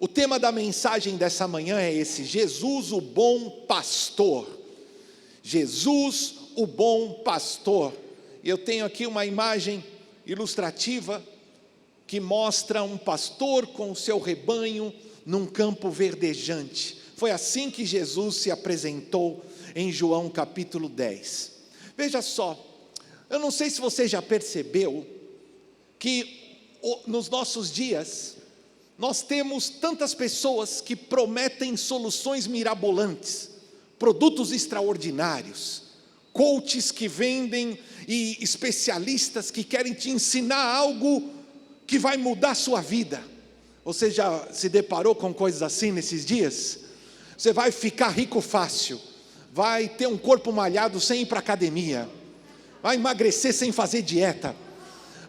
O tema da mensagem dessa manhã é esse: Jesus, o bom pastor. Jesus, o bom pastor. E eu tenho aqui uma imagem ilustrativa que mostra um pastor com o seu rebanho num campo verdejante. Foi assim que Jesus se apresentou em João capítulo 10. Veja só, eu não sei se você já percebeu que nos nossos dias nós temos tantas pessoas que prometem soluções mirabolantes, produtos extraordinários, coaches que vendem e especialistas que querem te ensinar algo que vai mudar a sua vida. Você já se deparou com coisas assim nesses dias? Você vai ficar rico fácil, vai ter um corpo malhado sem ir para a academia, vai emagrecer sem fazer dieta.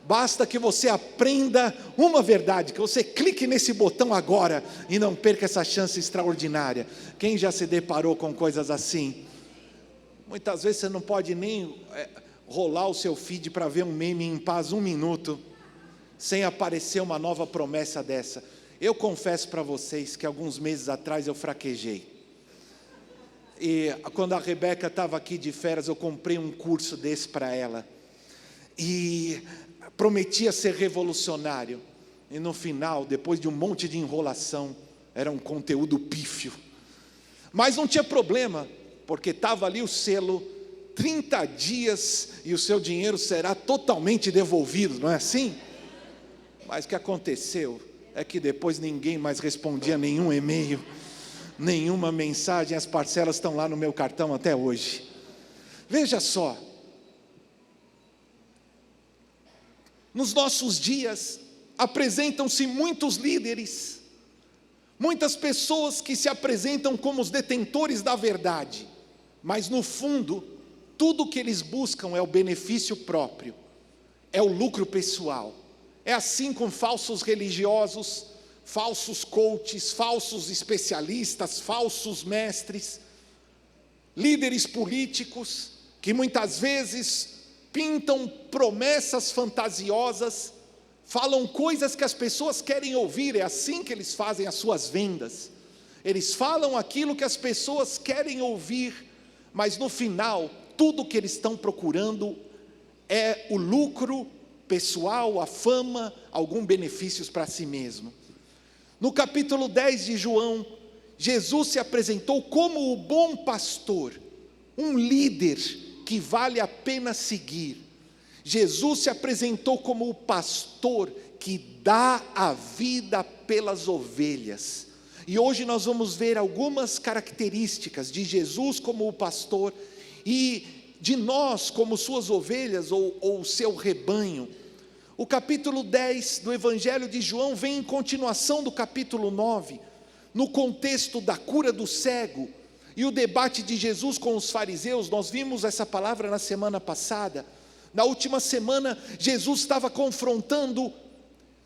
Basta que você aprenda uma verdade, que você clique nesse botão agora e não perca essa chance extraordinária. Quem já se deparou com coisas assim? Muitas vezes você não pode nem rolar o seu feed para ver um meme em paz 1 minuto, sem aparecer uma nova promessa dessa. Eu confesso para vocês que alguns meses atrás eu fraquejei. E quando a Rebeca estava aqui de férias, eu comprei um curso desse para ela. E prometia ser revolucionário. E no final, depois de um monte de enrolação, era um conteúdo pífio. Mas não tinha problema, porque estava ali o selo, 30 dias e o seu dinheiro será totalmente devolvido, não é assim? Mas o que aconteceu é que depois ninguém mais respondia nenhum e-mail, nenhuma mensagem, as parcelas estão lá no meu cartão até hoje. Veja só, nos nossos dias apresentam-se muitos líderes, muitas pessoas que se apresentam como os detentores da verdade, mas no fundo, tudo que eles buscam é o benefício próprio, é o lucro pessoal. É assim com falsos religiosos, falsos coaches, falsos especialistas, falsos mestres, líderes políticos, que muitas vezes pintam promessas fantasiosas, falam coisas que as pessoas querem ouvir. É assim que eles fazem as suas vendas. Eles falam aquilo que as pessoas querem ouvir, mas no final, tudo que eles estão procurando é o lucro pessoal, a fama, algum benefícios para si mesmo. No capítulo 10 de João, Jesus se apresentou como o bom pastor, um líder que vale a pena seguir. Jesus se apresentou como o pastor que dá a vida pelas ovelhas. E hoje nós vamos ver algumas características de Jesus como o pastor e de nós como suas ovelhas ou seu rebanho. O capítulo 10 do Evangelho de João vem em continuação do capítulo 9, no contexto da cura do cego e o debate de Jesus com os fariseus. Nós vimos essa palavra na semana passada. Na última semana, Jesus estava confrontando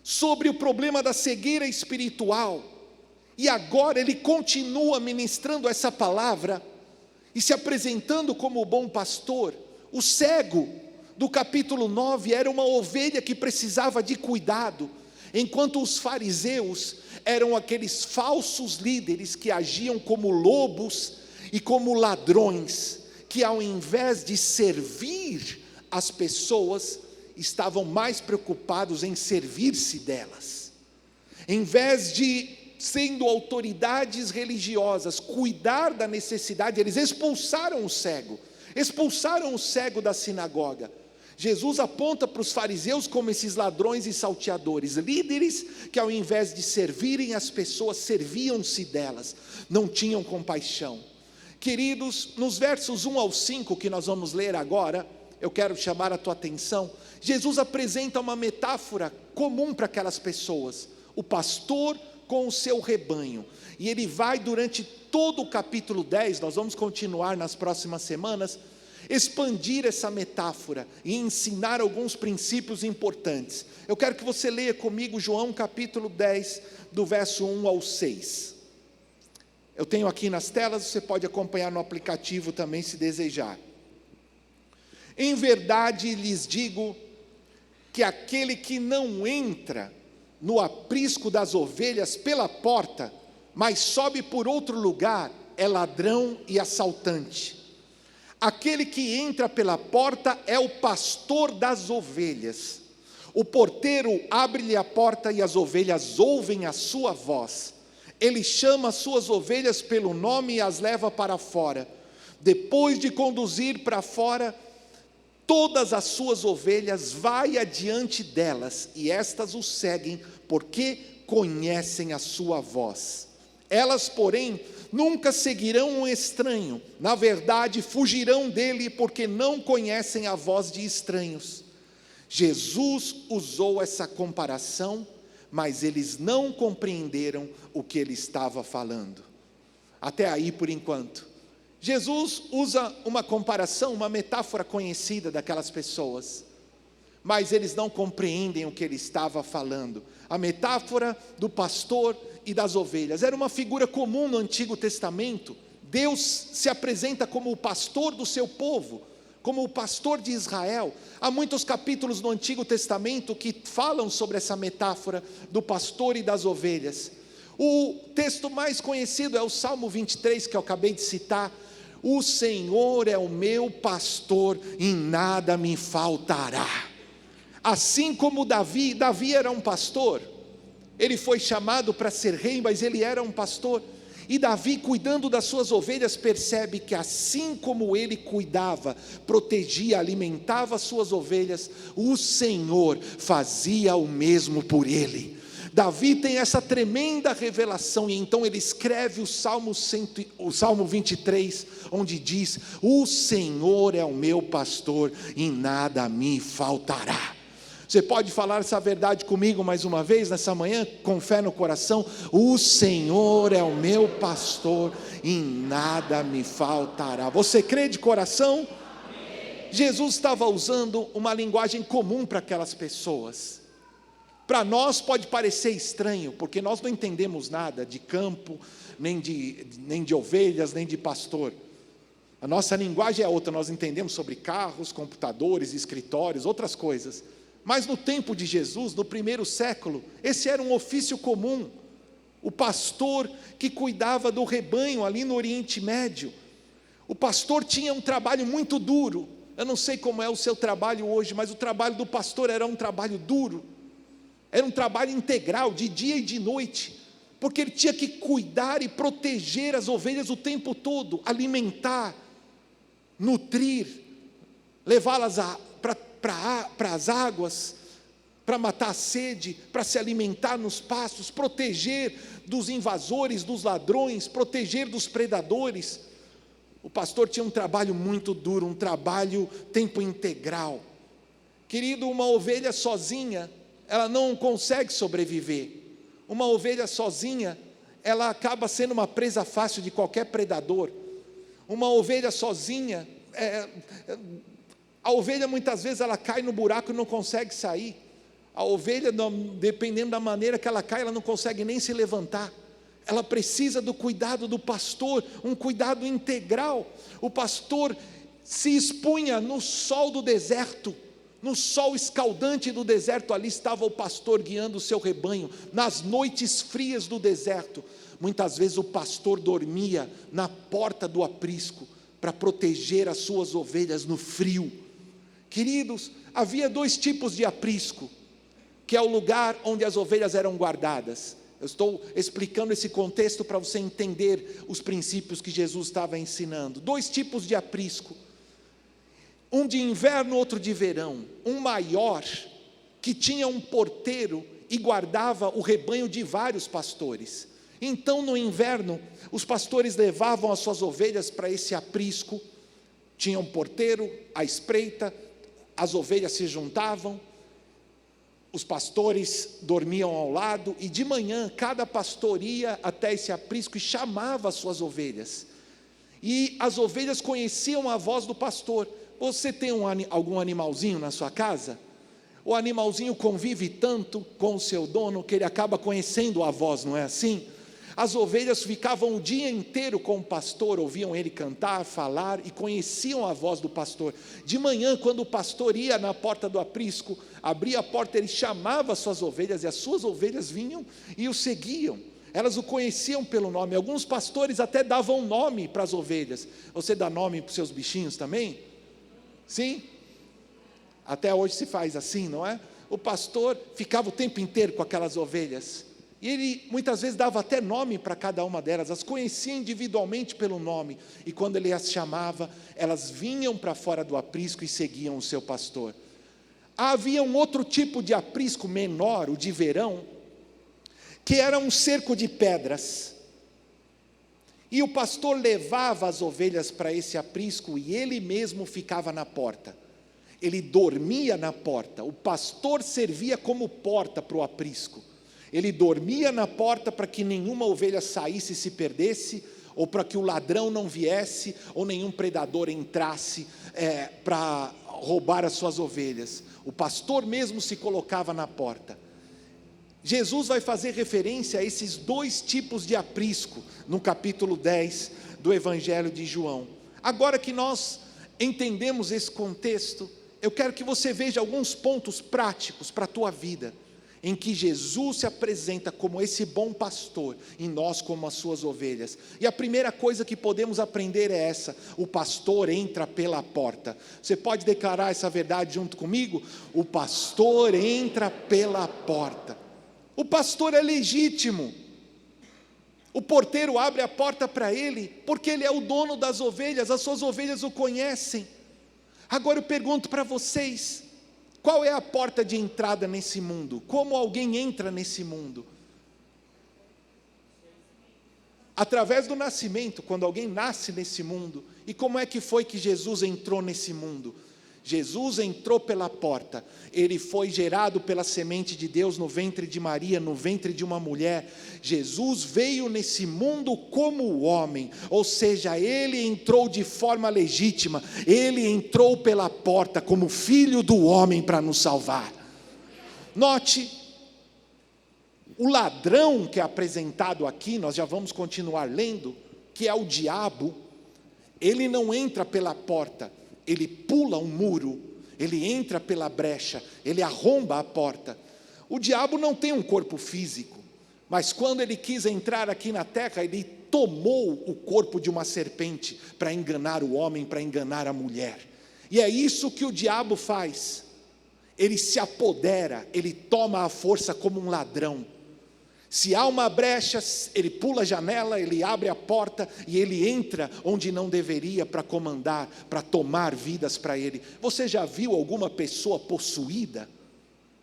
sobre o problema da cegueira espiritual, e agora ele continua ministrando essa palavra e se apresentando como o bom pastor. O cego do capítulo 9 era uma ovelha que precisava de cuidado, enquanto os fariseus eram aqueles falsos líderes que agiam como lobos e como ladrões, que ao invés de servir as pessoas, estavam mais preocupados em servir-se delas. Em vez de, sendo autoridades religiosas, cuidar da necessidade, eles expulsaram o cego da sinagoga. Jesus aponta para os fariseus como esses ladrões e salteadores, líderes que ao invés de servirem as pessoas, serviam-se delas, não tinham compaixão. Queridos, nos versos 1 ao 5 que nós vamos ler agora, eu quero chamar a tua atenção. Jesus apresenta uma metáfora comum para aquelas pessoas, o pastor com o seu rebanho, e ele vai durante todo o capítulo 10, nós vamos continuar nas próximas semanas, expandir essa metáfora e ensinar alguns princípios importantes. Eu quero que você leia comigo João capítulo 10, do verso 1 ao 6. Eu tenho aqui nas telas, você pode acompanhar no aplicativo também se desejar. Em verdade lhes digo que aquele que não entra no aprisco das ovelhas pela porta, mas sobe por outro lugar, é ladrão e assaltante. Aquele que entra pela porta é o pastor das ovelhas. O porteiro abre-lhe a porta e as ovelhas ouvem a sua voz. Ele chama as suas ovelhas pelo nome e as leva para fora. Depois de conduzir para fora todas as suas ovelhas, vai adiante delas, e estas o seguem, porque conhecem a sua voz. Elas, porém, nunca seguirão um estranho, na verdade, fugirão dele, porque não conhecem a voz de estranhos. Jesus usou essa comparação, mas eles não compreenderam o que ele estava falando. Até aí por enquanto. Jesus usa uma comparação, uma metáfora conhecida daquelas pessoas, mas eles não compreendem o que ele estava falando. A metáfora do pastor e das ovelhas era uma figura comum no Antigo Testamento. Deus se apresenta como o pastor do seu povo, como o pastor de Israel. Há muitos capítulos no Antigo Testamento que falam sobre essa metáfora do pastor e das ovelhas. O texto mais conhecido é o Salmo 23, que eu acabei de citar. O Senhor é o meu pastor, e nada me faltará. Assim como Davi era um pastor, ele foi chamado para ser rei, mas ele era um pastor. E Davi, cuidando das suas ovelhas, percebe que assim como ele cuidava, protegia, alimentava as suas ovelhas, o Senhor fazia o mesmo por ele. Davi tem essa tremenda revelação, e então ele escreve o Salmo 23, onde diz: o Senhor é o meu pastor, e nada me faltará. Você pode falar essa verdade comigo mais uma vez nessa manhã, com fé no coração? O Senhor é o meu pastor, e nada me faltará. Você crê de coração? Amém. Jesus estava usando uma linguagem comum para aquelas pessoas. Para nós pode parecer estranho, porque nós não entendemos nada de campo, nem de ovelhas, nem de pastor. A nossa linguagem é outra, nós entendemos sobre carros, computadores, escritórios, outras coisas. Mas no tempo de Jesus, no primeiro século, esse era um ofício comum. O pastor que cuidava do rebanho ali no Oriente Médio. O pastor tinha um trabalho muito duro. Eu não sei como é o seu trabalho hoje, mas o trabalho do pastor era um trabalho duro. Era um trabalho integral, de dia e de noite, porque ele tinha que cuidar e proteger as ovelhas o tempo todo, alimentar, nutrir, levá-las para as águas, para matar a sede, para se alimentar nos pastos, proteger dos invasores, dos ladrões, proteger dos predadores. O pastor tinha um trabalho muito duro, um trabalho tempo integral. Querido, uma ovelha sozinha, ela não consegue sobreviver. Uma ovelha sozinha, ela acaba sendo uma presa fácil de qualquer predador. Uma ovelha sozinha, a ovelha muitas vezes ela cai no buraco e não consegue sair. A ovelha, dependendo da maneira que ela cai, ela não consegue nem se levantar. Ela precisa do cuidado do pastor, um cuidado integral. O pastor se expunha no sol do deserto, no sol escaldante do deserto. Ali estava o pastor guiando o seu rebanho, nas noites frias do deserto. Muitas vezes o pastor dormia na porta do aprisco, para proteger as suas ovelhas no frio. Queridos, havia dois tipos de aprisco, que é o lugar onde as ovelhas eram guardadas. Eu estou explicando esse contexto para você entender os princípios que Jesus estava ensinando. Dois tipos de aprisco, um de inverno, outro de verão. Um maior, que tinha um porteiro e guardava o rebanho de vários pastores. Então no inverno, os pastores levavam as suas ovelhas para esse aprisco, tinha um porteiro à espreita, as ovelhas se juntavam, os pastores dormiam ao lado, e de manhã cada pastor ia até esse aprisco e chamava as suas ovelhas, e as ovelhas conheciam a voz do pastor. Você tem algum animalzinho na sua casa? O animalzinho convive tanto com o seu dono, que ele acaba conhecendo a voz, não é assim? As ovelhas ficavam o dia inteiro com o pastor, ouviam ele cantar, falar e conheciam a voz do pastor. De manhã, quando o pastor ia na porta do aprisco, abria a porta, ele chamava as suas ovelhas e as suas ovelhas vinham e o seguiam. Elas o conheciam pelo nome. Alguns pastores até davam nome para as ovelhas. Você dá nome para os seus bichinhos também? Sim? Até hoje se faz assim, não é? O pastor ficava o tempo inteiro com aquelas ovelhas. E ele muitas vezes dava até nome para cada uma delas, as conhecia individualmente pelo nome, e quando ele as chamava, elas vinham para fora do aprisco e seguiam o seu pastor. Havia um outro tipo de aprisco menor, o de verão, que era um cerco de pedras, e o pastor levava as ovelhas para esse aprisco, e ele mesmo ficava na porta, ele dormia na porta, o pastor servia como porta para o aprisco. Ele dormia na porta para que nenhuma ovelha saísse e se perdesse, ou para que o ladrão não viesse, ou nenhum predador entrasse para roubar as suas ovelhas. O pastor mesmo se colocava na porta. Jesus vai fazer referência a esses dois tipos de aprisco, no capítulo 10 do Evangelho de João. Agora que nós entendemos esse contexto, eu quero que você veja alguns pontos práticos para a tua vida, em que Jesus se apresenta como esse bom pastor, e nós como as suas ovelhas. E a primeira coisa que podemos aprender é essa: o pastor entra pela porta. Você pode declarar essa verdade junto comigo? O pastor entra pela porta. O pastor é legítimo. O porteiro abre a porta para ele, porque ele é o dono das ovelhas, as suas ovelhas o conhecem. Agora eu pergunto para vocês, qual é a porta de entrada nesse mundo? Como alguém entra nesse mundo? Através do nascimento, quando alguém nasce nesse mundo. E como é que foi que Jesus entrou nesse mundo? Jesus entrou pela porta, ele foi gerado pela semente de Deus no ventre de Maria, no ventre de uma mulher. Jesus veio nesse mundo como homem, ou seja, ele entrou de forma legítima, ele entrou pela porta como filho do homem para nos salvar. Note, o ladrão que é apresentado aqui, nós já vamos continuar lendo, que é o diabo, ele não entra pela porta, ele pula um muro, ele entra pela brecha, ele arromba a porta. O diabo não tem um corpo físico, mas quando ele quis entrar aqui na terra, ele tomou o corpo de uma serpente, para enganar o homem, para enganar a mulher. E é isso que o diabo faz, ele se apodera, ele toma a força como um ladrão. Se há uma brecha, ele pula a janela, ele abre a porta e ele entra onde não deveria para comandar, para tomar vidas para ele. Você já viu alguma pessoa possuída?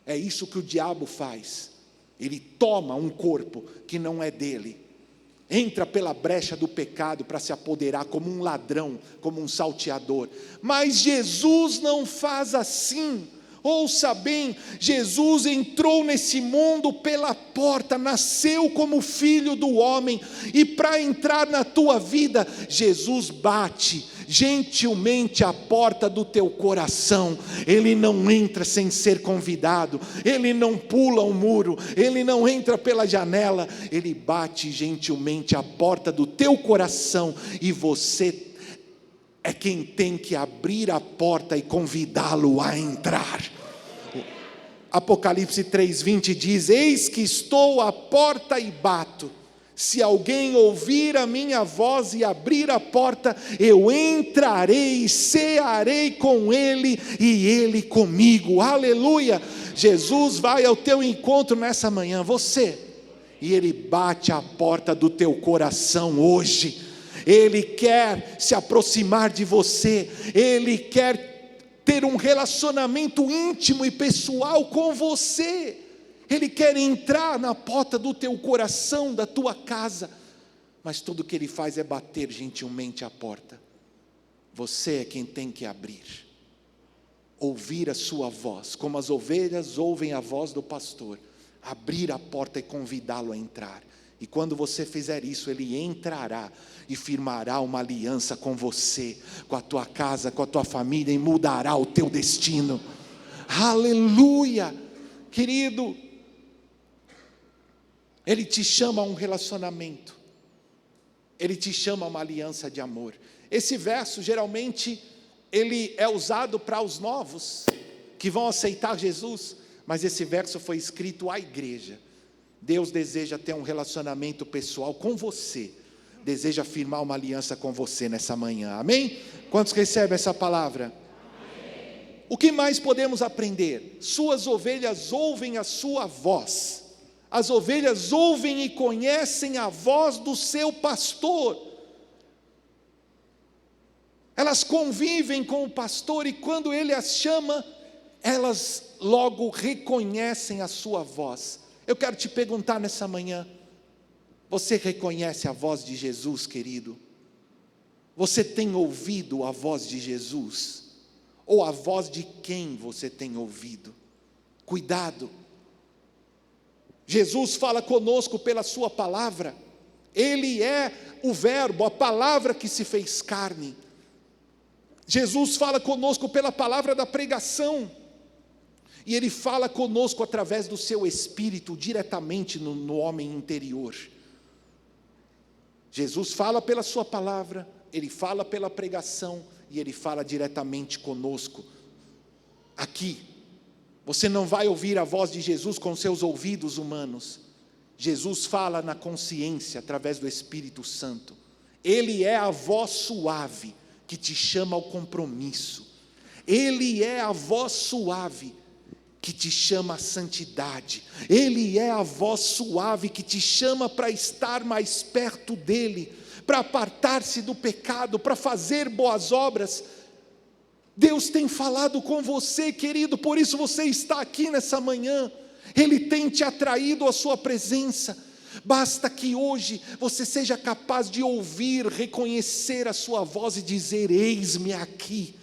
É isso que o diabo faz. Ele toma um corpo que não é dele, entra pela brecha do pecado para se apoderar como um ladrão, como um salteador. Mas Jesus não faz assim. Ouça bem, Jesus entrou nesse mundo pela porta, nasceu como filho do homem, e para entrar na tua vida, Jesus bate gentilmente a porta do teu coração. Ele não entra sem ser convidado, ele não pula um muro, ele não entra pela janela, ele bate gentilmente a porta do teu coração, e você é quem tem que abrir a porta e convidá-lo a entrar. Apocalipse 3:20 diz: eis que estou à porta e bato, se alguém ouvir a minha voz e abrir a porta, eu entrarei e cearei com ele e ele comigo. Aleluia! Jesus vai ao teu encontro nessa manhã, e ele bate a porta do teu coração hoje. Ele quer se aproximar de você, ele quer ter um relacionamento íntimo e pessoal com você. Ele quer entrar na porta do teu coração, da tua casa, mas tudo o que ele faz é bater gentilmente a porta. Você é quem tem que abrir, ouvir a sua voz, como as ovelhas ouvem a voz do pastor, abrir a porta e convidá-lo a entrar. E quando você fizer isso, ele entrará e firmará uma aliança com você, com a tua casa, com a tua família, e mudará o teu destino. Aleluia! Querido, Ele te chama a um relacionamento, Ele te chama a uma aliança de amor. Esse verso, geralmente, ele é usado para os novos, que vão aceitar Jesus, mas esse verso foi escrito à igreja. Deus deseja ter um relacionamento pessoal com você, deseja firmar uma aliança com você nessa manhã, amém? Quantos recebem essa palavra? Amém. O que mais podemos aprender? Suas ovelhas ouvem a sua voz. As ovelhas ouvem e conhecem a voz do seu pastor. Elas convivem com o pastor e quando ele as chama, elas logo reconhecem a sua voz. Eu quero te perguntar nessa manhã, você reconhece a voz de Jesus, querido? Você tem ouvido a voz de Jesus? Ou a voz de quem você tem ouvido? Cuidado. Jesus fala conosco pela sua palavra. Ele é o verbo, a palavra que se fez carne. Jesus fala conosco pela palavra da pregação. E Ele fala conosco através do seu Espírito, diretamente no homem interior. Jesus fala pela sua palavra, Ele fala pela pregação, e Ele fala diretamente conosco. Aqui, você não vai ouvir a voz de Jesus com seus ouvidos humanos. Jesus fala na consciência, através do Espírito Santo. Ele é a voz suave, que te chama ao compromisso. Ele é a voz suave, que te chama à santidade. Ele é a voz suave que te chama para estar mais perto dEle, para apartar-se do pecado, para fazer boas obras. Deus tem falado com você, querido, por isso você está aqui nessa manhã. Ele tem te atraído à sua presença. Basta que hoje você seja capaz de ouvir, reconhecer a sua voz e dizer: eis-me aqui.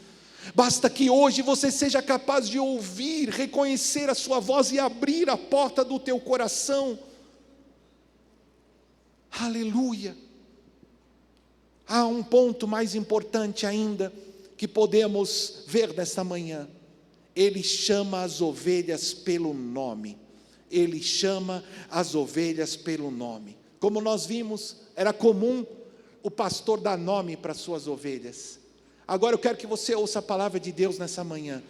Basta que hoje você seja capaz de ouvir, reconhecer a sua voz e abrir a porta do teu coração. Aleluia. Há um ponto mais importante ainda que podemos ver nesta manhã. Ele chama as ovelhas pelo nome. Ele chama as ovelhas pelo nome. Como nós vimos, era comum o pastor dar nome para as suas ovelhas. Agora eu quero que você ouça a palavra de Deus nessa manhã.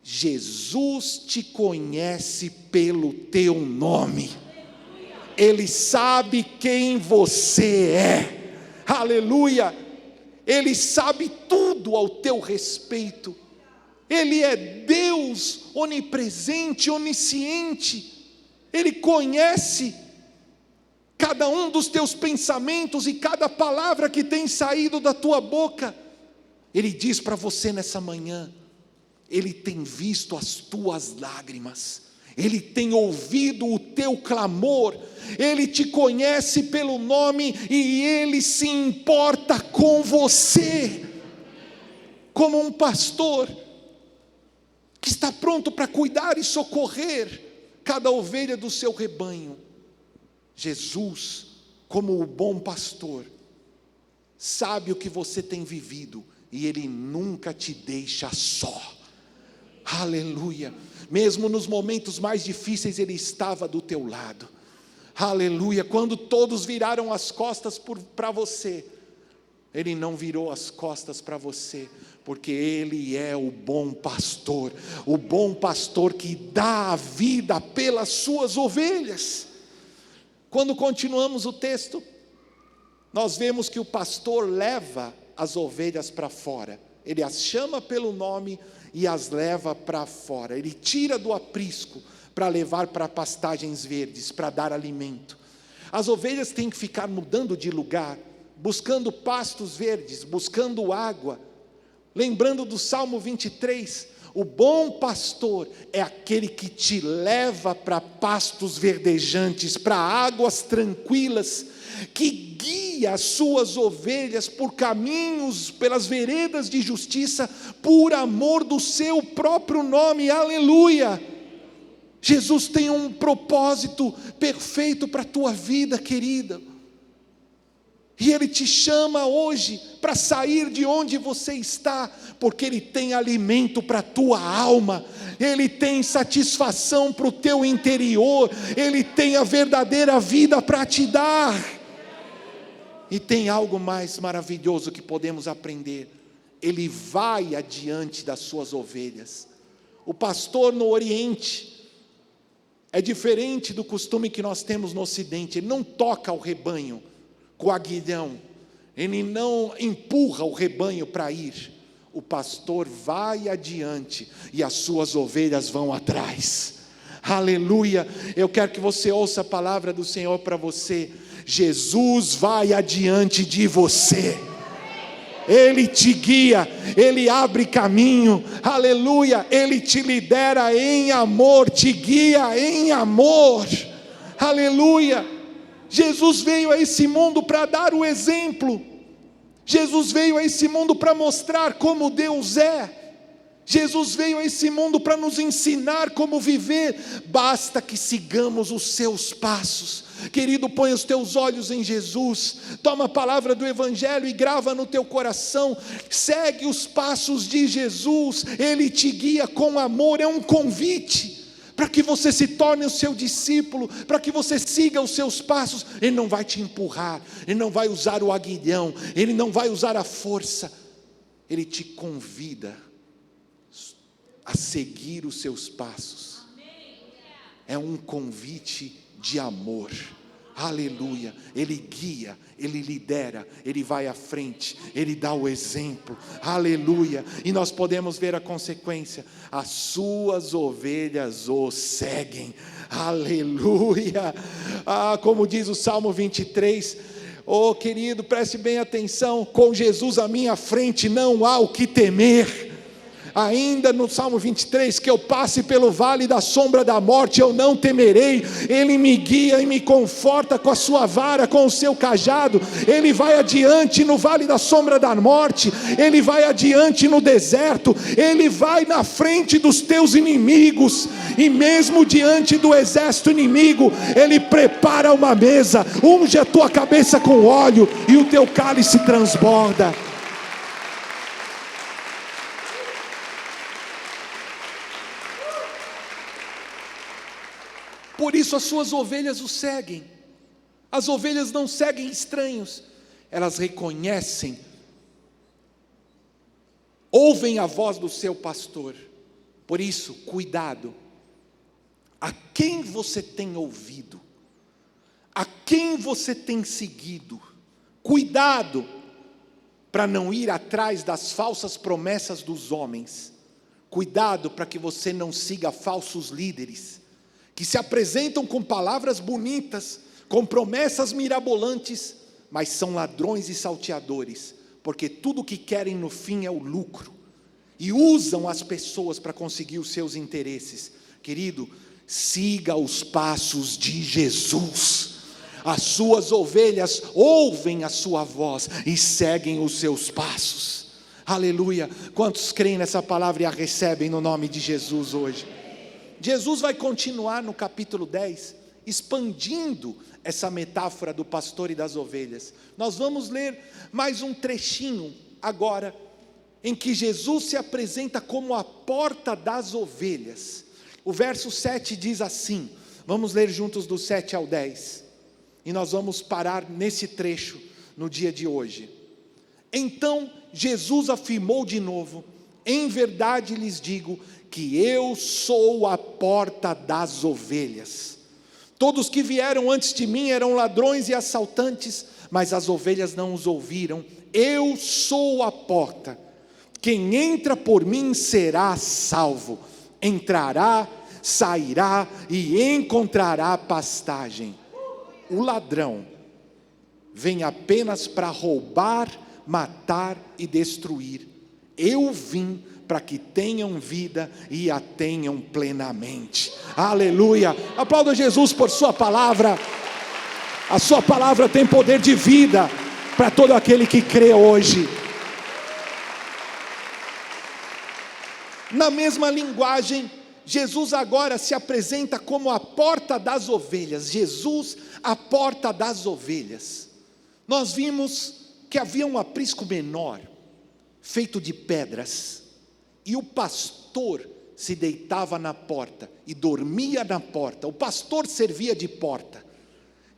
Jesus te conhece pelo teu nome. Ele sabe quem você é. Aleluia. Ele sabe tudo ao teu respeito. Ele é Deus onipresente, onisciente. Ele conhece cada um dos teus pensamentos e cada palavra que tem saído da tua boca. Ele diz para você nessa manhã: Ele tem visto as tuas lágrimas, Ele tem ouvido o teu clamor, Ele te conhece pelo nome e Ele se importa com você. Como um pastor que está pronto para cuidar e socorrer cada ovelha do seu rebanho, Jesus, como o bom pastor, sabe o que você tem vivido e Ele nunca te deixa só. Aleluia. Mesmo nos momentos mais difíceis Ele estava do teu lado. Aleluia. Quando todos viraram as costas para você, Ele não virou as costas para você, porque Ele é o bom pastor que dá a vida pelas suas ovelhas. Quando continuamos o texto, nós vemos que o pastor leva as ovelhas para fora. Ele as chama pelo nome e as leva para fora. Ele tira do aprisco para levar para pastagens verdes, para dar alimento. As ovelhas têm que ficar mudando de lugar, buscando pastos verdes, buscando água. Lembrando do Salmo 23, o bom pastor é aquele que te leva para pastos verdejantes, para águas tranquilas, que guia as suas ovelhas por caminhos, pelas veredas de justiça, por amor do seu próprio nome. Aleluia. Jesus tem um propósito perfeito para a tua vida, querida. E Ele te chama hoje para sair de onde você está, porque Ele tem alimento para a tua alma, Ele tem satisfação para o teu interior, Ele tem a verdadeira vida para te dar. E tem algo mais maravilhoso que podemos aprender: Ele vai adiante das suas ovelhas. O pastor no Oriente é diferente do costume que nós temos no Ocidente. Ele não toca o rebanho com o aguilhão, ele não empurra o rebanho para ir. O pastor vai adiante e as suas ovelhas vão atrás. Aleluia! Eu quero que você ouça a palavra do Senhor para você. Jesus vai adiante de você. Ele te guia, Ele abre caminho, aleluia, Ele te lidera em amor, te guia em amor, aleluia. Jesus veio a esse mundo para dar o exemplo, Jesus veio a esse mundo para mostrar como Deus é, Jesus veio a esse mundo para nos ensinar como viver, basta que sigamos os seus passos. Querido, põe os teus olhos em Jesus, toma a palavra do Evangelho e grava no teu coração, segue os passos de Jesus, Ele te guia com amor, é um convite, para que você se torne o seu discípulo, para que você siga os seus passos. Ele não vai te empurrar, Ele não vai usar o aguilhão, Ele não vai usar a força, Ele te convida a seguir os seus passos, é um convite de amor, aleluia. Ele guia, Ele lidera, Ele vai à frente, Ele dá o exemplo, aleluia. E nós podemos ver a consequência: as suas ovelhas o seguem, aleluia. Como diz o Salmo 23, oh querido, preste bem atenção: com Jesus à minha frente não há o que temer. Ainda no Salmo 23, que eu passe pelo vale da sombra da morte, eu não temerei, Ele me guia e me conforta com a sua vara, com o seu cajado. Ele vai adiante no vale da sombra da morte, Ele vai adiante no deserto, Ele vai na frente dos teus inimigos, e mesmo diante do exército inimigo, Ele prepara uma mesa, unge a tua cabeça com óleo, e o teu cálice transborda. Por isso as suas ovelhas o seguem. As ovelhas não seguem estranhos, elas reconhecem, ouvem a voz do seu pastor. Por isso, cuidado, a quem você tem ouvido, a quem você tem seguido. Cuidado, para não ir atrás das falsas promessas dos homens. Cuidado para que você não siga falsos líderes, que se apresentam com palavras bonitas, com promessas mirabolantes, mas são ladrões e salteadores, porque tudo o que querem no fim é o lucro, e usam as pessoas para conseguir os seus interesses. Querido, siga os passos de Jesus. As suas ovelhas ouvem a sua voz e seguem os seus passos. Aleluia. Quantos creem nessa palavra e a recebem no nome de Jesus hoje? Jesus vai continuar no capítulo 10, expandindo essa metáfora do pastor e das ovelhas. Nós vamos ler mais um trechinho agora, em que Jesus se apresenta como a porta das ovelhas. O verso 7 diz assim, vamos ler juntos do 7 ao 10, e nós vamos parar nesse trecho no dia de hoje. Então Jesus afirmou de novo: em verdade lhes digo que eu sou a porta das ovelhas. Todos que vieram antes de mim eram ladrões e assaltantes, mas as ovelhas não os ouviram. Eu sou a porta. Quem entra por mim será salvo. Entrará, sairá e encontrará pastagem. O ladrão vem apenas para roubar, matar e destruir. Eu vim para que tenham vida e a tenham plenamente. Aleluia. Aplauda Jesus por sua palavra. A sua palavra tem poder de vida para todo aquele que crê hoje. Na mesma linguagem, Jesus agora se apresenta como a porta das ovelhas. Jesus, a porta das ovelhas. nós vimos que havia um aprisco menor, feito de pedras, e o pastor se deitava na porta e dormia na porta. O pastor servia de porta,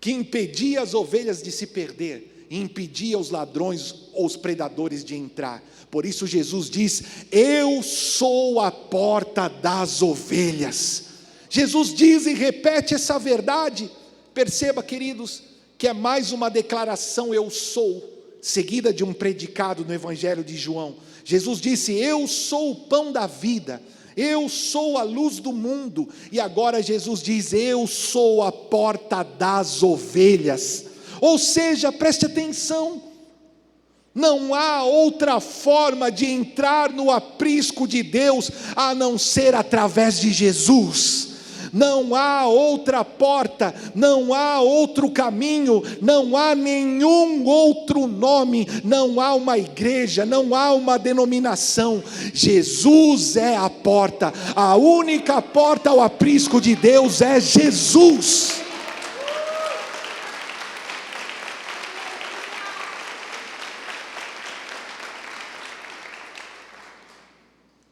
que impedia as ovelhas de se perder, e impedia os ladrões ou os predadores de entrar. Por isso Jesus diz: eu sou a porta das ovelhas. Jesus diz e repete essa verdade. Perceba, queridos, que é mais uma declaração eu sou, seguida de um predicado no Evangelho de João. Jesus disse: eu sou o pão da vida, eu sou a luz do mundo. E agora Jesus diz: eu sou a porta das ovelhas. Ou seja, preste atenção, não há outra forma de entrar no aprisco de Deus a não ser através de Jesus. Não há outra porta, não há outro caminho, não há nenhum outro nome, não há uma igreja, não há uma denominação. Jesus é a porta, a única porta ao aprisco de Deus é Jesus.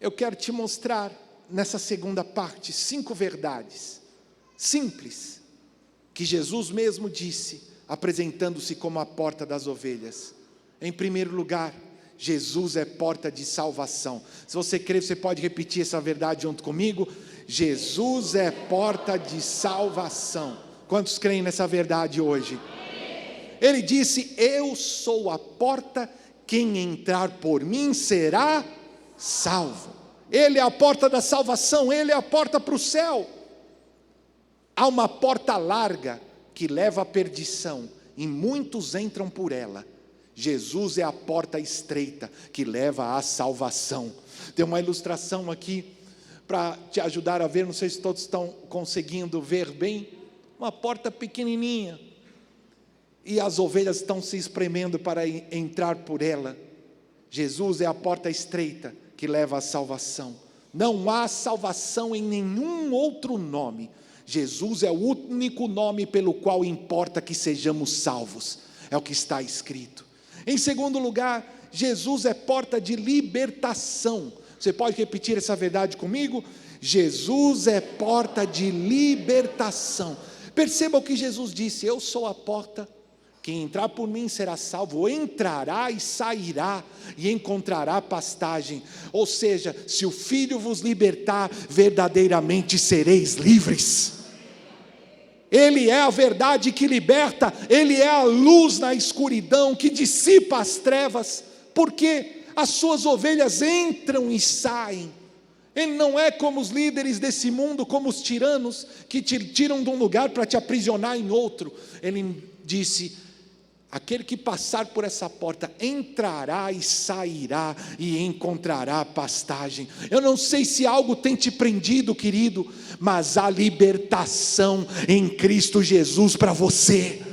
Eu quero te mostrar nessa segunda parte 5 verdades simples que Jesus mesmo disse, apresentando-se como a porta das ovelhas. Em primeiro lugar, Jesus é porta de salvação. Se você crê, você pode repetir essa verdade junto comigo. Jesus é porta de salvação. Quantos creem nessa verdade hoje? Ele disse: eu sou a porta, quem entrar por mim será salvo. Ele é a porta da salvação, Ele é a porta para o céu. Há uma porta larga que leva à perdição, e muitos entram por ela. Jesus é a porta estreita que leva à salvação. Tem uma ilustração aqui para te ajudar a ver, não sei se todos estão conseguindo ver bem. Uma porta pequenininha, e as ovelhas estão se espremendo para entrar por ela. Jesus é a porta estreita que leva à salvação. Não há salvação em nenhum outro nome. Jesus é o único nome pelo qual importa que sejamos salvos. É o que está escrito. Em segundo lugar, Jesus é porta de libertação. Você pode repetir essa verdade comigo? Jesus é porta de libertação. Perceba o que Jesus disse: eu sou a porta. Quem entrar por mim será salvo, ou entrará e sairá, e encontrará pastagem. Ou seja, se o Filho vos libertar, verdadeiramente sereis livres. Ele é a verdade que liberta, Ele é a luz na escuridão, que dissipa as trevas, porque as suas ovelhas entram e saem. Ele não é como os líderes desse mundo, como os tiranos, que te tiram de um lugar para te aprisionar em outro. Ele disse: aquele que passar por essa porta entrará e sairá e encontrará pastagem. Eu não sei se algo tem te prendido, querido, mas há libertação em Cristo Jesus para você.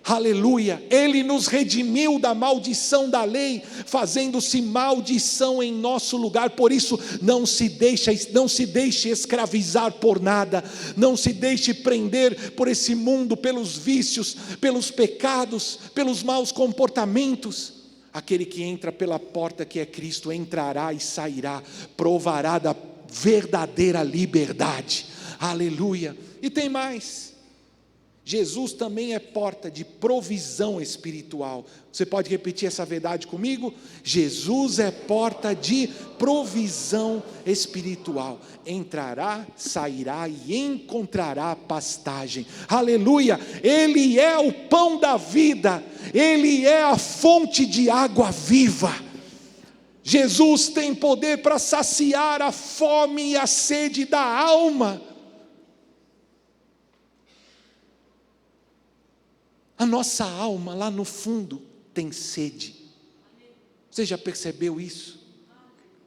Aleluia, Ele nos redimiu da maldição da lei, fazendo-se maldição em nosso lugar. Por isso, não se deixe escravizar por nada, não se deixe prender por esse mundo, pelos vícios, pelos pecados, pelos maus comportamentos. Aquele que entra pela porta que é Cristo, entrará e sairá, provará da verdadeira liberdade. Aleluia. E tem mais. Jesus também é porta de provisão espiritual. Você pode repetir essa verdade comigo? Jesus é porta de provisão espiritual. Entrará, sairá e encontrará pastagem. Aleluia! Ele é o pão da vida. Ele é a fonte de água viva. Jesus tem poder para saciar a fome e a sede da alma. A nossa alma lá no fundo tem sede. Você já percebeu isso?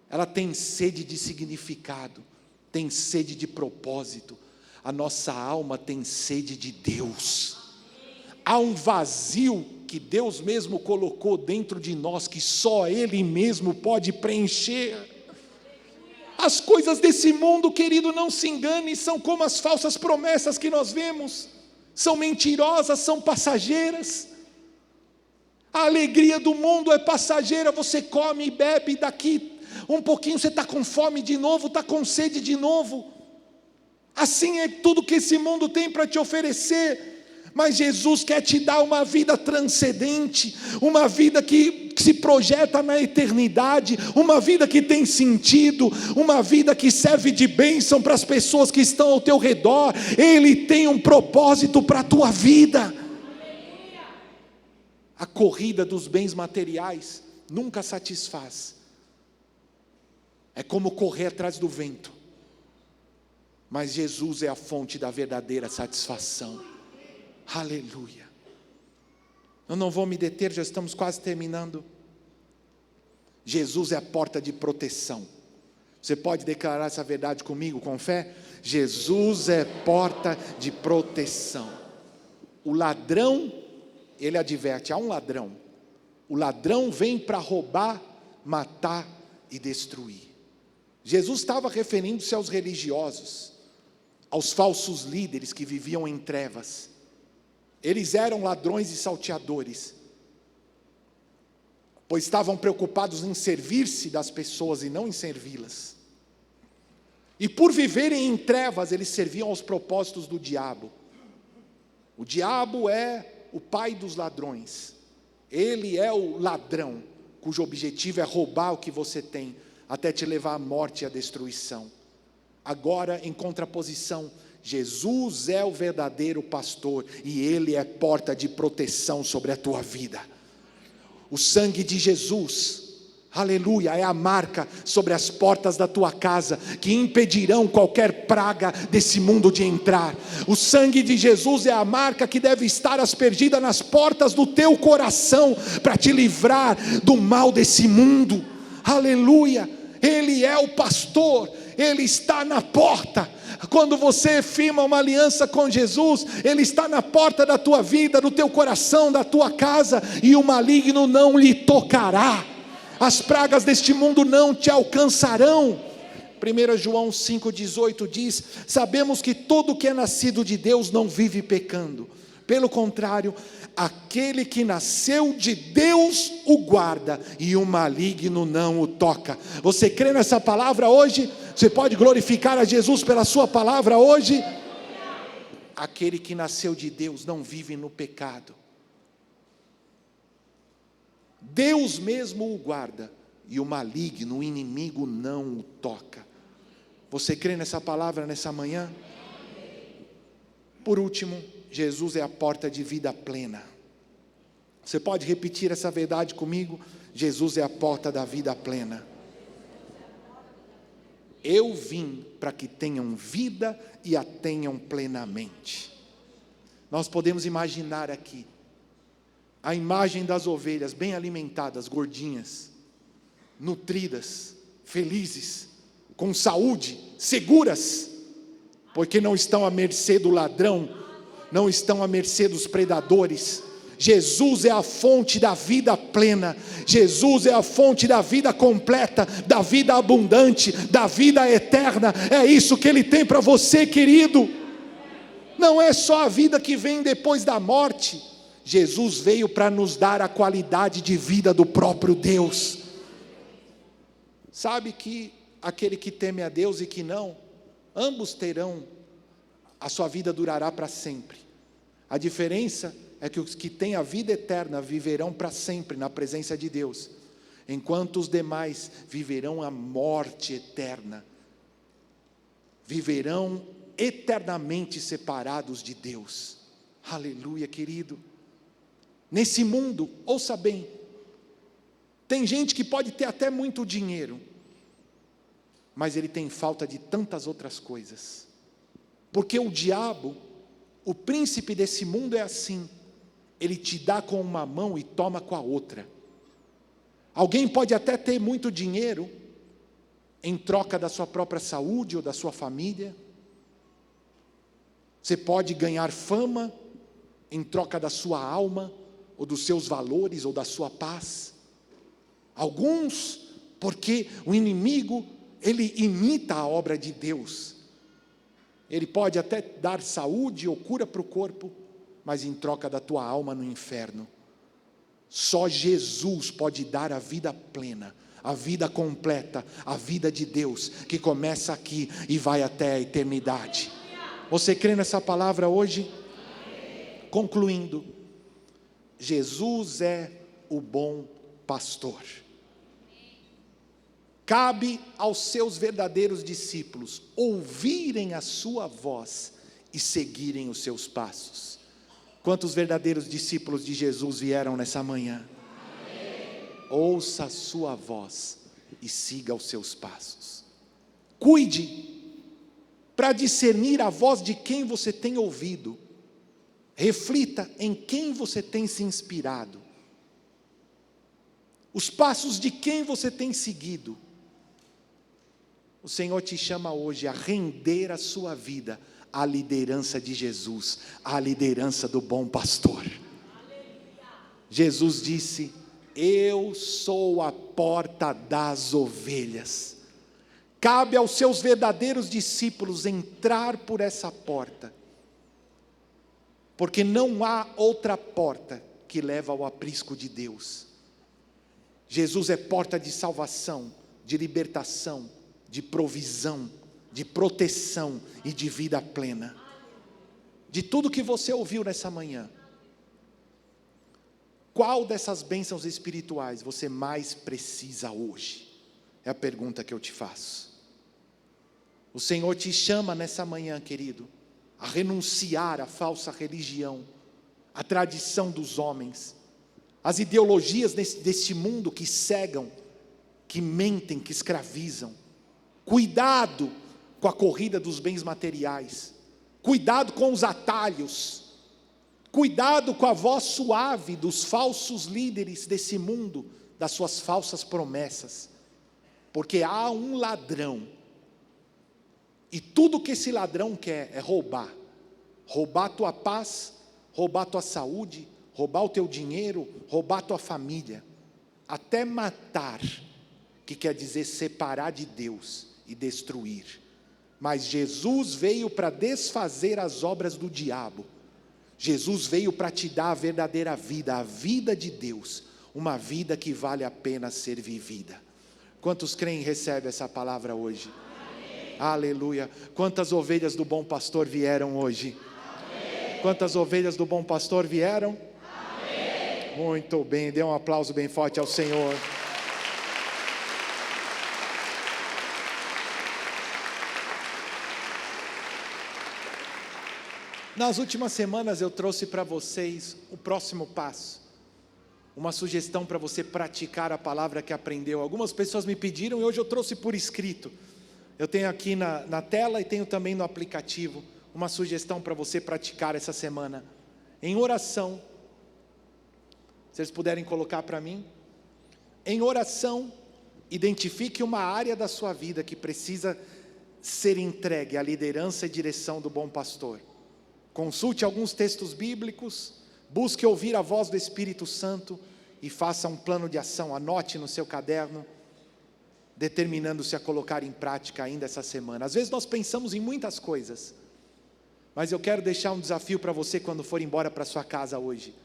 Ela tem sede de significado, tem sede de propósito. A nossa alma tem sede de Deus. Há um vazio que Deus mesmo colocou dentro de nós, que só Ele mesmo pode preencher. As coisas desse mundo, querido, não se engane, são como as falsas promessas que nós vemos. São mentirosas, são passageiras. A alegria do mundo é passageira, você come e bebe, e daqui um pouquinho você está com fome de novo, está com sede de novo. Assim é tudo que esse mundo tem para te oferecer. Mas Jesus quer te dar uma vida transcendente, uma vida que se projeta na eternidade, uma vida que tem sentido, uma vida que serve de bênção para as pessoas que estão ao teu redor. Ele tem um propósito para a tua vida. A corrida dos bens materiais nunca satisfaz. É como correr atrás do vento. Mas Jesus é a fonte da verdadeira satisfação. Aleluia. Eu não vou me deter, já estamos quase terminando. Jesus é a porta de proteção. Você pode declarar essa verdade comigo, com fé? Jesus é porta de proteção. O ladrão, ele adverte, há um ladrão. O ladrão vem para roubar, matar e destruir. Jesus estava referindo-se aos religiosos, aos falsos líderes que viviam em trevas. Eles eram ladrões e salteadores, pois estavam preocupados em servir-se das pessoas e não em servi-las. E por viverem em trevas, eles serviam aos propósitos do diabo. O diabo é o pai dos ladrões. Ele é o ladrão, cujo objetivo é roubar o que você tem, até te levar à morte e à destruição. Agora, em contraposição, Jesus é o verdadeiro pastor, e Ele é porta de proteção sobre a tua vida. O sangue de Jesus, aleluia, é a marca sobre as portas da tua casa, que impedirão qualquer praga desse mundo de entrar. O sangue de Jesus é a marca que deve estar aspergida nas portas do teu coração, para te livrar do mal desse mundo. Aleluia, Ele é o pastor, Ele está na porta. Quando você firma uma aliança com Jesus, Ele está na porta da tua vida, do teu coração, da tua casa, e o maligno não lhe tocará. As pragas deste mundo não te alcançarão. 1 João 5,18 diz: sabemos que todo que é nascido de Deus não vive pecando. Pelo contrário, aquele que nasceu de Deus o guarda, e o maligno não o toca. Você crê nessa palavra hoje? Você pode glorificar a Jesus pela sua palavra hoje? Aquele que nasceu de Deus não vive no pecado. Deus mesmo o guarda, e o maligno, o inimigo, não o toca. Você crê nessa palavra nessa manhã? Por último, Jesus é a porta de vida plena. Você pode repetir essa verdade comigo? Jesus é a porta da vida plena. Eu vim para que tenham vida e a tenham plenamente. Nós podemos imaginar aqui a imagem das ovelhas bem alimentadas, gordinhas, nutridas, felizes, com saúde, seguras, porque não estão à mercê do ladrão, não estão à mercê dos predadores. Jesus é a fonte da vida plena. Jesus é a fonte da vida completa, da vida abundante, da vida eterna. É isso que Ele tem para você, querido. Não é só a vida que vem depois da morte. Jesus veio para nos dar a qualidade de vida do próprio Deus. Sabe que aquele que teme a Deus e que não, ambos terão, a sua vida durará para sempre. A diferença é que os que têm a vida eterna viverão para sempre na presença de Deus, enquanto os demais viverão a morte eterna, viverão eternamente separados de Deus. Aleluia, querido. Nesse mundo, ouça bem, tem gente que pode ter até muito dinheiro, mas ele tem falta de tantas outras coisas, porque o diabo, o príncipe desse mundo é assim, ele te dá com uma mão e toma com a outra. Alguém pode até ter muito dinheiro, em troca da sua própria saúde ou da sua família. Você pode ganhar fama, em troca da sua alma, ou dos seus valores, ou da sua paz. Alguns, porque o inimigo, ele imita a obra de Deus. Ele pode até dar saúde ou cura para o corpo, mas em troca da tua alma no inferno. Só Jesus pode dar a vida plena, a vida completa, a vida de Deus, que começa aqui e vai até a eternidade. Você crê nessa palavra hoje? Concluindo, Jesus é o bom pastor. Cabe aos seus verdadeiros discípulos ouvirem a sua voz e seguirem os seus passos. Quantos verdadeiros discípulos de Jesus vieram nessa manhã? Ouça a sua voz e siga os seus passos. Cuide para discernir a voz de quem você tem ouvido. Reflita em quem você tem se inspirado. Os passos de quem você tem seguido. O Senhor te chama hoje a render a sua vida à liderança de Jesus, à liderança do bom pastor. Jesus disse: eu sou a porta das ovelhas. Cabe aos seus verdadeiros discípulos entrar por essa porta, porque não há outra porta que leva ao aprisco de Deus. Jesus é porta de salvação, de libertação, de provisão, de proteção e de vida plena. De tudo que você ouviu nessa manhã, qual dessas bênçãos espirituais você mais precisa hoje? É a pergunta que eu te faço. O Senhor te chama nessa manhã, querido, a renunciar à falsa religião, à tradição dos homens, às ideologias deste mundo que cegam, que mentem, que escravizam. Cuidado com a corrida dos bens materiais, cuidado com os atalhos, cuidado com a voz suave dos falsos líderes desse mundo, das suas falsas promessas, porque há um ladrão, e tudo que esse ladrão quer é roubar a tua paz, roubar a tua saúde, roubar o teu dinheiro, roubar a tua família, até matar, que quer dizer separar de Deus e destruir. Mas Jesus veio para desfazer as obras do diabo. Jesus veio para te dar a verdadeira vida, a vida de Deus, uma vida que vale a pena ser vivida. Quantos creem e recebem essa palavra hoje? Amém. Aleluia. Quantas ovelhas do bom pastor vieram hoje? Amém. Quantas ovelhas do bom pastor vieram? Amém. Muito bem, dê um aplauso bem forte ao Senhor. Nas últimas semanas eu trouxe para vocês o próximo passo, uma sugestão para você praticar a palavra que aprendeu. Algumas pessoas me pediram e hoje eu trouxe por escrito. Eu tenho aqui na tela e tenho também no aplicativo uma sugestão para você praticar essa semana. Em oração, se vocês puderem colocar para mim. Em oração, identifique uma área da sua vida que precisa ser entregue à liderança e direção do bom pastor. Consulte alguns textos bíblicos, busque ouvir a voz do Espírito Santo e faça um plano de ação. Anote no seu caderno, determinando-se a colocar em prática ainda essa semana. Às vezes nós pensamos em muitas coisas, mas eu quero deixar um desafio para você quando for embora para sua casa hoje.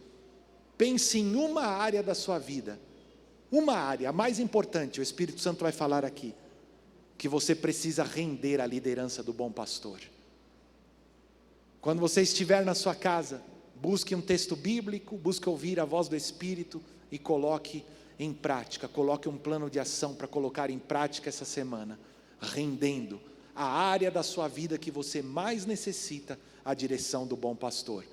Pense em uma área da sua vida, uma área, a mais importante, o Espírito Santo vai falar aqui, que você precisa render à liderança do bom pastor. Quando você estiver na sua casa, busque um texto bíblico, busque ouvir a voz do Espírito e coloque em prática, coloque um plano de ação para colocar em prática essa semana, rendendo a área da sua vida que você mais necessita a direção do bom pastor.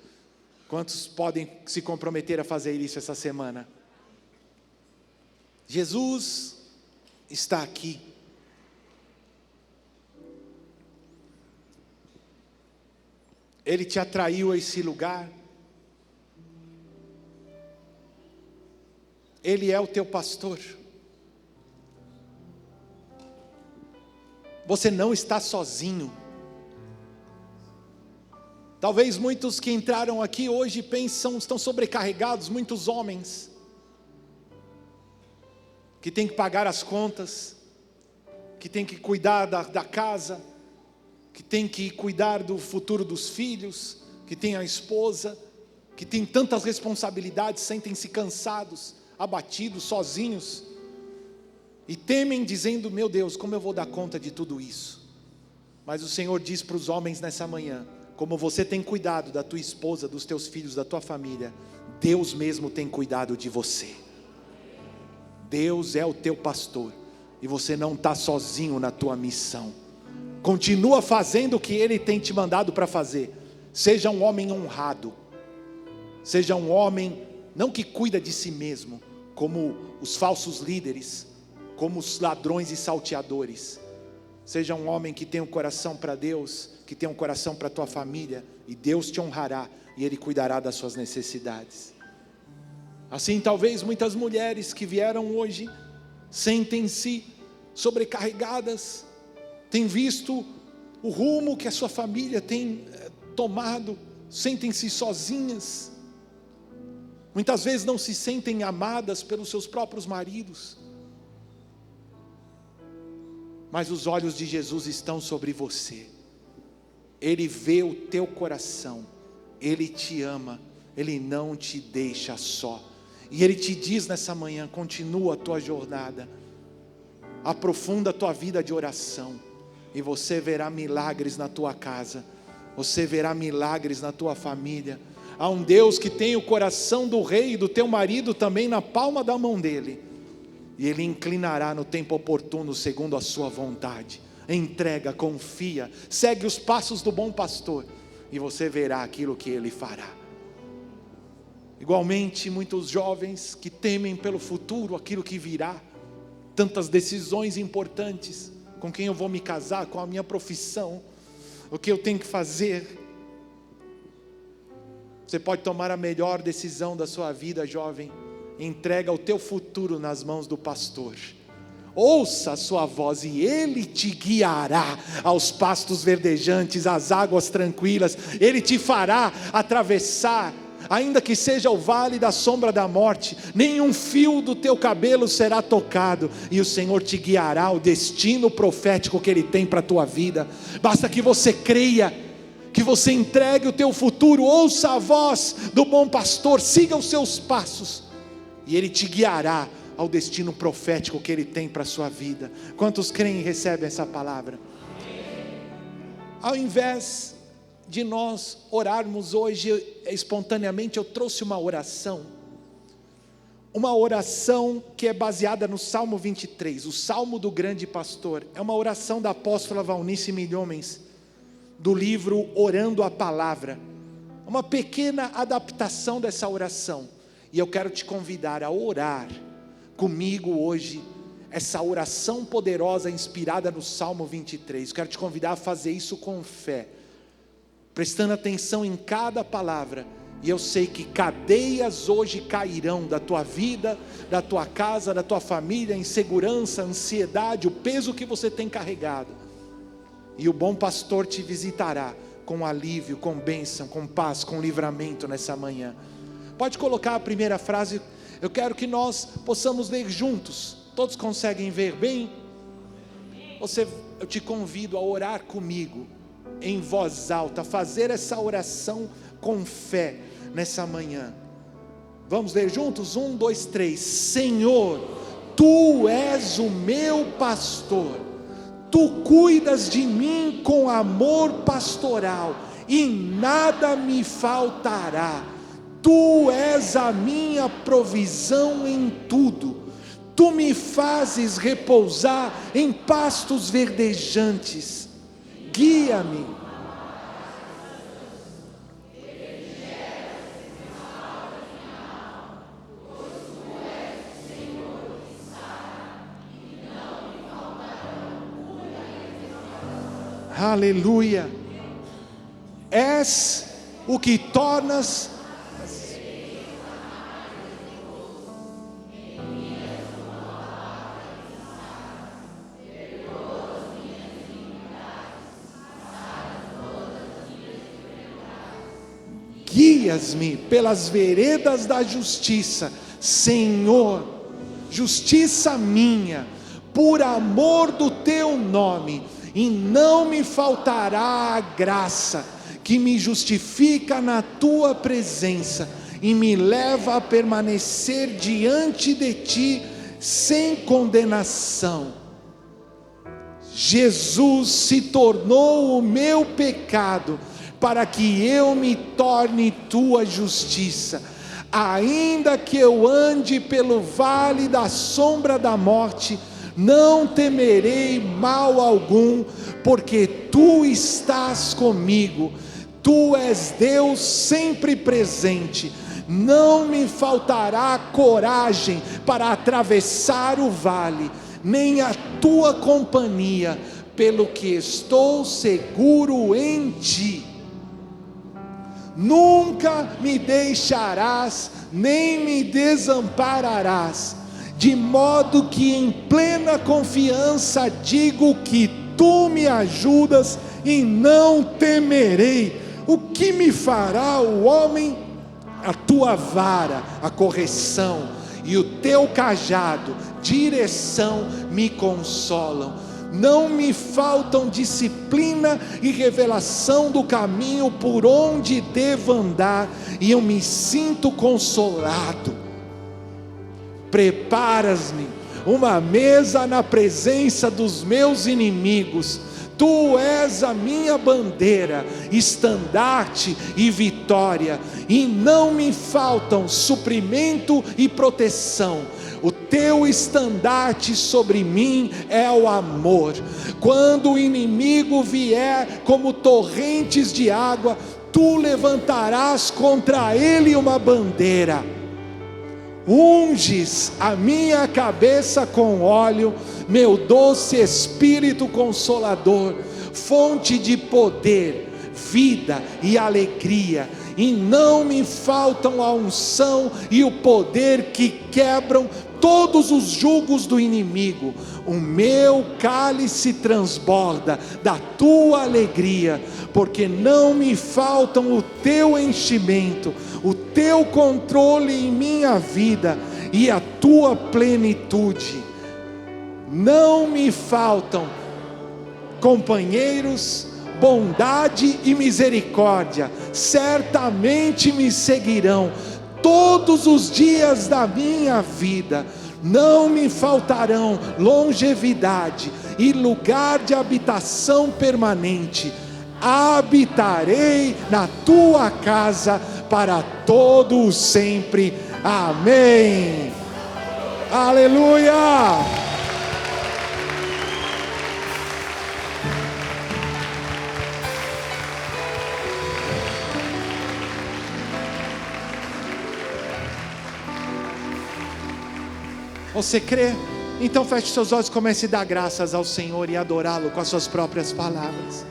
Quantos podem se comprometer a fazer isso essa semana? Jesus está aqui. Ele te atraiu a esse lugar. Ele é o teu pastor. Você não está sozinho. Talvez muitos que entraram aqui hoje pensam, estão sobrecarregados, muitos homens, que tem que pagar as contas, que tem que cuidar da casa, que tem que cuidar do futuro dos filhos, que tem a esposa, que têm tantas responsabilidades, sentem-se cansados, abatidos, sozinhos, e temem dizendo: meu Deus, como eu vou dar conta de tudo isso? Mas o Senhor diz para os homens nessa manhã: como você tem cuidado da tua esposa, dos teus filhos, da tua família, Deus mesmo tem cuidado de você. Deus é o teu pastor, e você não está sozinho na tua missão. Continua fazendo o que Ele tem te mandado para fazer. Seja um homem honrado, seja um homem não que cuida de si mesmo, como os falsos líderes, como os ladrões e salteadores. Seja um homem que tem um coração para Deus, que tem um coração para a tua família, e Deus te honrará, e Ele cuidará das suas necessidades. Assim, talvez muitas mulheres que vieram hoje, sentem-se sobrecarregadas, têm visto o rumo que a sua família tem tomado, sentem-se sozinhas, muitas vezes não se sentem amadas pelos seus próprios maridos, mas os olhos de Jesus estão sobre você. Ele vê o teu coração, Ele te ama, Ele não te deixa só, e Ele te diz nessa manhã: continua a tua jornada, aprofunda a tua vida de oração, e você verá milagres na tua casa, você verá milagres na tua família. Há um Deus que tem o coração do rei e do teu marido também na palma da mão dele, e Ele inclinará no tempo oportuno segundo a sua vontade. Entrega, confia, segue os passos do bom pastor, e você verá aquilo que Ele fará. Igualmente, muitos jovens que temem pelo futuro, aquilo que virá, tantas decisões importantes: com quem eu vou me casar, com a minha profissão, o que eu tenho que fazer. Você pode tomar a melhor decisão da sua vida, jovem. Entrega o teu futuro nas mãos do pastor. Ouça a sua voz e Ele te guiará aos pastos verdejantes, às águas tranquilas. Ele te fará atravessar, ainda que seja o vale da sombra da morte, nenhum fio do teu cabelo será tocado, e o Senhor te guiará ao destino profético que Ele tem para a tua vida. Basta que você creia, que você entregue o teu futuro, ouça a voz do bom pastor, siga os seus passos, e Ele te guiará ao destino profético que Ele tem para a sua vida. Quantos creem e recebem essa palavra? Ao invés de nós orarmos hoje espontaneamente, eu trouxe uma oração que é baseada no Salmo 23, o Salmo do grande pastor. É uma oração da apóstola Valnice Milhomens, do livro Orando a Palavra, uma pequena adaptação dessa oração, e eu quero te convidar a orar comigo hoje, essa oração poderosa inspirada no Salmo 23, quero te convidar a fazer isso com fé, prestando atenção em cada palavra, e eu sei que cadeias hoje cairão da tua vida, da tua casa, da tua família, insegurança, ansiedade, o peso que você tem carregado, e o bom pastor te visitará com alívio, com bênção, com paz, com livramento nessa manhã. Pode colocar a primeira frase, eu quero que nós possamos ler juntos. Todos conseguem ver bem? Eu te convido a orar comigo em voz alta, fazer essa oração com fé nessa manhã. Vamos ler juntos? 1, 2, 3. Senhor, Tu és o meu pastor, Tu cuidas de mim com amor pastoral, e nada me faltará. Tu és a minha provisão em tudo. Tu me fazes repousar em pastos verdejantes. Guia-me. Aleluia. És o que tornas guias-me pelas veredas da justiça, Senhor, justiça minha, por amor do teu nome, e não me faltará a graça que me justifica na tua presença e me leva a permanecer diante de ti sem condenação. Jesus se tornou o meu pecado para que eu me torne tua justiça. Ainda que eu ande pelo vale da sombra da morte, não temerei mal algum, porque tu estás comigo. Tu és Deus sempre presente. Não me faltará coragem para atravessar o vale, nem a tua companhia, pelo que estou seguro em ti. Nunca me deixarás, nem me desampararás, de modo que em plena confiança digo que tu me ajudas e não temerei. O que me fará o homem? A tua vara, a correção, e o teu cajado, direção, me consolam. Não me faltam disciplina e revelação do caminho por onde devo andar, e eu me sinto consolado. Preparas-me uma mesa na presença dos meus inimigos. Tu és a minha bandeira, estandarte e vitória, e não me faltam suprimento e proteção. O teu estandarte sobre mim é o amor. Quando o inimigo vier como torrentes de água, tu levantarás contra ele uma bandeira. Unges a minha cabeça com óleo, meu doce Espírito Consolador, fonte de poder, vida e alegria, e não me faltam a unção e o poder que quebram todos os jugos do inimigo. O meu cálice transborda da tua alegria, porque não me faltam o teu enchimento, o teu controle em minha vida e a tua plenitude. Não me faltam companheiros, bondade e misericórdia, certamente me seguirão todos os dias da minha vida. Não me faltarão longevidade e lugar de habitação permanente. Habitarei na tua casa para todo o sempre. Amém. Aleluia. Você crê? Então feche seus olhos e comece a dar graças ao Senhor e adorá-lo com as suas próprias palavras.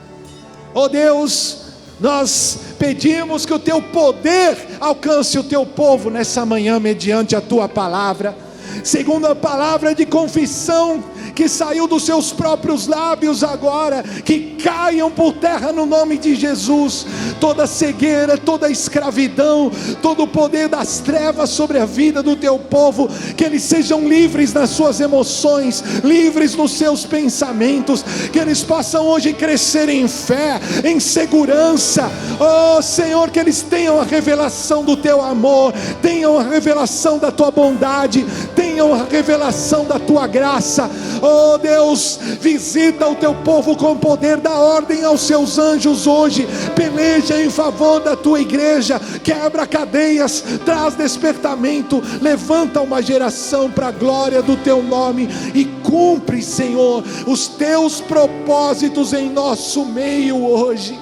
Oh Deus, nós pedimos que o teu poder alcance o teu povo nessa manhã mediante a tua palavra, segundo a palavra de confissão que saiu dos seus próprios lábios agora, que caiam por terra no nome de Jesus, toda cegueira, toda escravidão, todo o poder das trevas sobre a vida do teu povo, que eles sejam livres nas suas emoções, livres nos seus pensamentos, que eles possam hoje crescer em fé, em segurança. Oh Senhor, que eles tenham a revelação do teu amor, tenham a revelação da tua bondade, tenham a revelação da tua graça. Oh Deus, visita o teu povo com o poder da ordem aos seus anjos hoje, peleja em favor da tua igreja, quebra cadeias, traz despertamento, levanta uma geração para a glória do teu nome, e cumpre, Senhor, os teus propósitos em nosso meio hoje.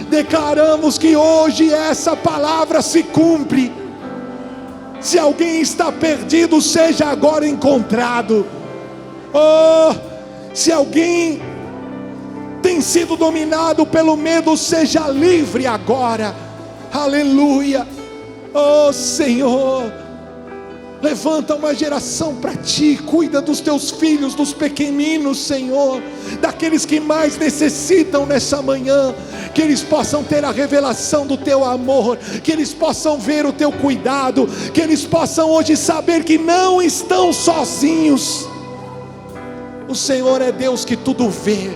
Declaramos que hoje essa palavra se cumpre. Se alguém está perdido, seja agora encontrado. Oh, se alguém tem sido dominado pelo medo, seja livre agora. Aleluia. Oh Senhor, levanta uma geração para ti, cuida dos teus filhos, dos pequeninos, Senhor, daqueles que mais necessitam nessa manhã, que eles possam ter a revelação do teu amor, que eles possam ver o teu cuidado, que eles possam hoje saber que não estão sozinhos. O Senhor é Deus que tudo vê,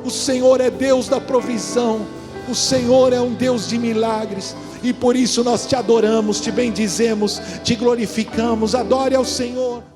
o Senhor é Deus da provisão, O Senhor é um Deus de milagres, e por isso nós te adoramos, te bendizemos, te glorificamos. Adore ao Senhor.